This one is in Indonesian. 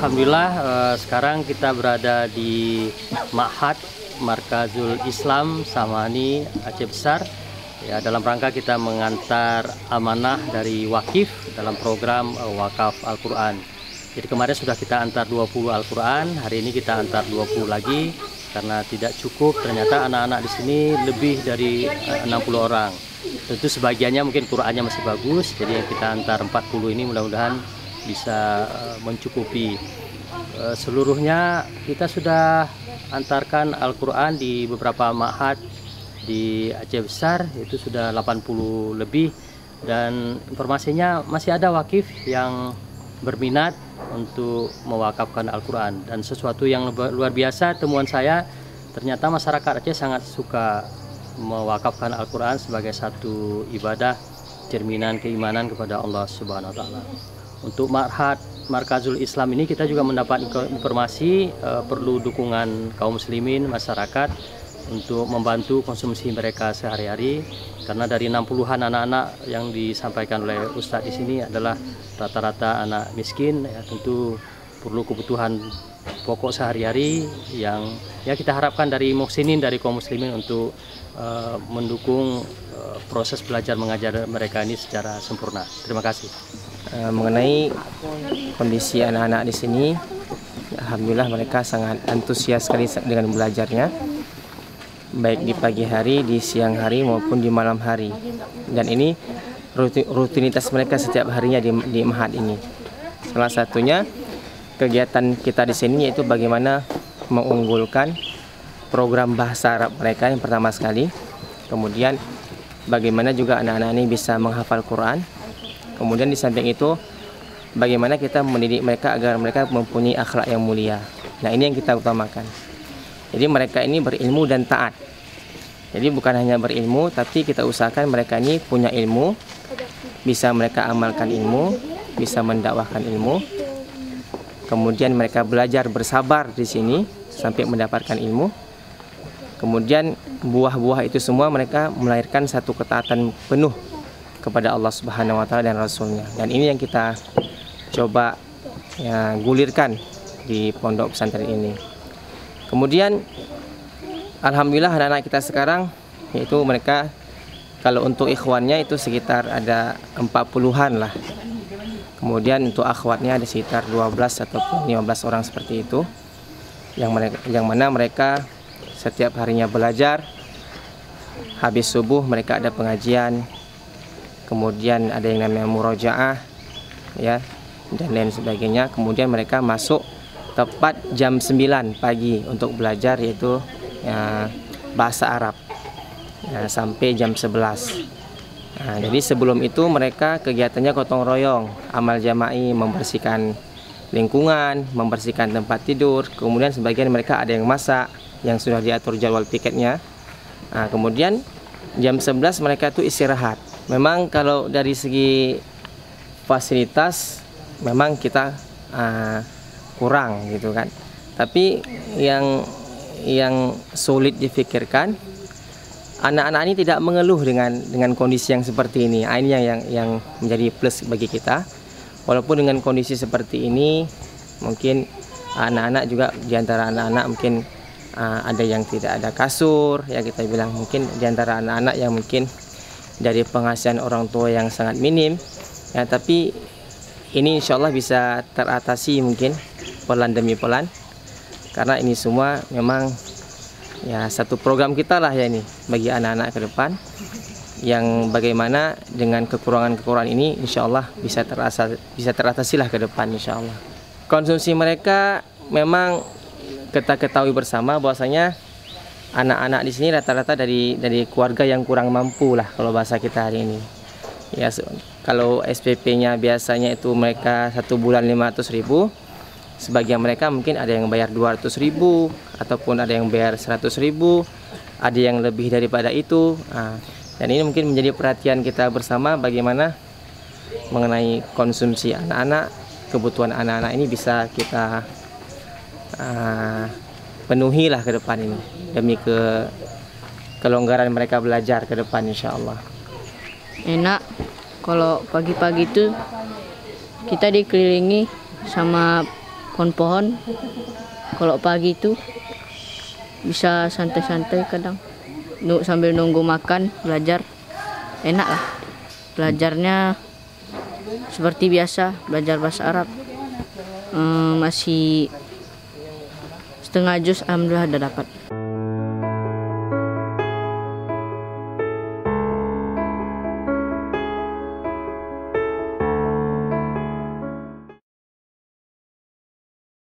Alhamdulillah sekarang kita berada di Ma'had Markazul Islam Samani Aceh Besar. Ya, dalam rangka kita mengantar amanah dari Wakif dalam program Wakaf Al-Quran. Jadi kemarin sudah kita antar 20 Al-Quran, hari ini kita antar 20 lagi karena tidak cukup. Ternyata anak-anak di sini lebih dari 60 orang. Tentu sebagiannya mungkin Qurannya masih bagus, jadi kita antar 40 ini mudah-mudahan bisa mencukupi. Seluruhnya kita sudah antarkan Al-Quran di beberapa ma'had di Aceh Besar, itu sudah 80 lebih, dan informasinya masih ada wakif yang berminat untuk mewakafkan Al-Quran. Dan sesuatu yang luar biasa temuan saya, ternyata masyarakat Aceh sangat suka mewakafkan Al-Quran sebagai satu ibadah, cerminan keimanan kepada Allah Subhanahu wa Ta'ala. Untuk Ma'had Markazul Islam ini kita juga mendapat informasi perlu dukungan kaum muslimin, masyarakat untuk membantu konsumsi mereka sehari-hari, karena dari 60-an anak-anak yang disampaikan oleh Ustadz di sini adalah rata-rata anak miskin, ya, tentu perlu kebutuhan pokok sehari-hari yang ya kita harapkan dari muhsinin, dari kaum muslimin untuk mendukung proses belajar mengajar mereka ini secara sempurna. Terima kasih. Mengenai kondisi anak-anak di sini, alhamdulillah mereka sangat antusias sekali dengan belajarnya, baik di pagi hari, di siang hari maupun di malam hari. Dan ini rutinitas mereka setiap harinya di Ma'had ini. Salah satunya kegiatan kita di sini yaitu bagaimana mengunggulkan program bahasa Arab mereka yang pertama sekali. Kemudian bagaimana juga anak-anak ini bisa menghafal Quran. Kemudian di samping itu bagaimana kita mendidik mereka agar mereka mempunyai akhlak yang mulia. Nah, ini yang kita utamakan. Jadi mereka ini berilmu dan taat. Jadi bukan hanya berilmu, tapi kita usahakan mereka ini punya ilmu, bisa mereka amalkan ilmu, bisa mendakwahkan ilmu. Kemudian mereka belajar bersabar di sini sampai mendapatkan ilmu. Kemudian buah-buah itu semua mereka melahirkan satu ketaatan penuh kepada Allah Subhanahu wa Ta'ala dan Rasulnya. Dan ini yang kita coba ya, gulirkan di pondok pesantren ini. Kemudian alhamdulillah anak-anak kita sekarang, yaitu mereka kalau untuk ikhwannya itu sekitar ada 40-an lah. Kemudian untuk akhwatnya ada sekitar 12 ataupun 15 orang seperti itu, yang mana mereka setiap harinya belajar. Habis subuh mereka ada pengajian, kemudian ada yang namanya murojaah, ya, dan lain sebagainya. Kemudian mereka masuk tepat jam 9 pagi untuk belajar, yaitu ya, bahasa Arab, ya, sampai jam 11. Nah, jadi sebelum itu mereka kegiatannya gotong royong, amal jama'i, membersihkan lingkungan, membersihkan tempat tidur. Kemudian sebagian mereka ada yang masak, yang sudah diatur jadwal piketnya. Nah, kemudian jam 11 mereka itu istirahat. Memang kalau dari segi fasilitas memang kita kurang gitu kan. Tapi yang sulit difikirkan, anak-anak ini tidak mengeluh dengan kondisi yang seperti ini. Ini yang menjadi plus bagi kita. Walaupun dengan kondisi seperti ini, mungkin anak-anak juga, diantara anak-anak mungkin ada yang tidak ada kasur, ya kita bilang mungkin diantara anak-anak yang mungkin dari penghasilan orang tua yang sangat minim, ya, tapi ini insya Allah bisa teratasi mungkin pelan demi pelan, karena ini semua memang ya satu program kita lah ya ini bagi anak-anak ke depan, yang bagaimana dengan kekurangan-kekurangan ini insya Allah bisa teratasi lah ke depan insya Allah. Konsumsi mereka memang kita ketahui bersama bahwasanya anak-anak di sini rata-rata dari keluarga yang kurang mampu lah kalau bahasa kita hari ini. Ya, kalau SPP-nya biasanya itu mereka 1 bulan 500.000, sebagian mereka mungkin ada yang bayar 200.000 ataupun ada yang bayar 100.000, ada yang lebih daripada itu. Nah, dan ini mungkin menjadi perhatian kita bersama bagaimana mengenai konsumsi anak-anak, kebutuhan anak-anak ini bisa kita penuhilah ke depan ini demi kelonggaran mereka belajar ke depan insya Allah. Enak kalau pagi-pagi itu kita dikelilingi sama pohon-pohon. Kalau pagi itu bisa santai-santai kadang. Sambil nunggu makan, belajar. Enak lah. Belajarnya seperti biasa, belajar bahasa Arab. Masih setengah juz, alhamdulillah udah dapat.